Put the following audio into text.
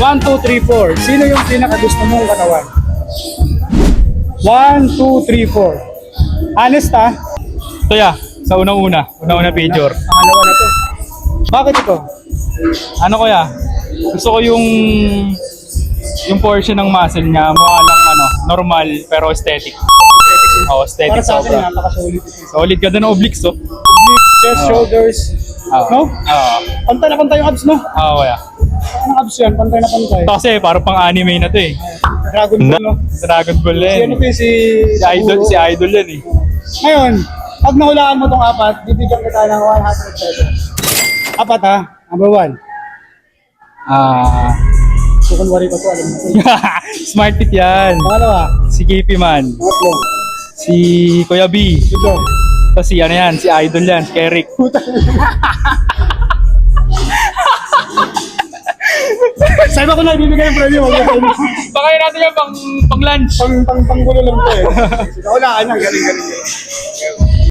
1, 2, 3, 4. Sino yung pinakagusto mong katawan? 1, 2, 3, 4. Honest ha? Ito ya, sa unang-una picture. Pangalawa na to. Bakit ito? Ano kuya? Gusto ko yung portion ng muscle niya, mukha lang normal pero aesthetic. Oh, aesthetic Para sa akin, sobra. napaka-solid ito. Solid ka doon obliques, oh. Obliques, chest, shoulders. No? Oo. Pantay na pantay yung abs, no? Oo, kuya. Anong abs yan? Pantay na pantay. Ito kasi parang pang anime na to eh. Dragon Ball, no? Dragon Ball Si yan. ano to, Si Idol yan eh. Ngayon, pag nahulaan mo tong apat, bibigyan kita ng 100 pesos. Apat ha? Number 1. So, kunwari ko to, alam mo. Smart fit yan. Pangalawa, Si KP man. pangatlo, Si Kuya B. ito. Tapos si ano yan, si Idol yan, si Eric. Saan ako na ibibigay yung premyo? Baka natin yan pang lunch. Panggulo lang to eh. Nahulaan niya, galing.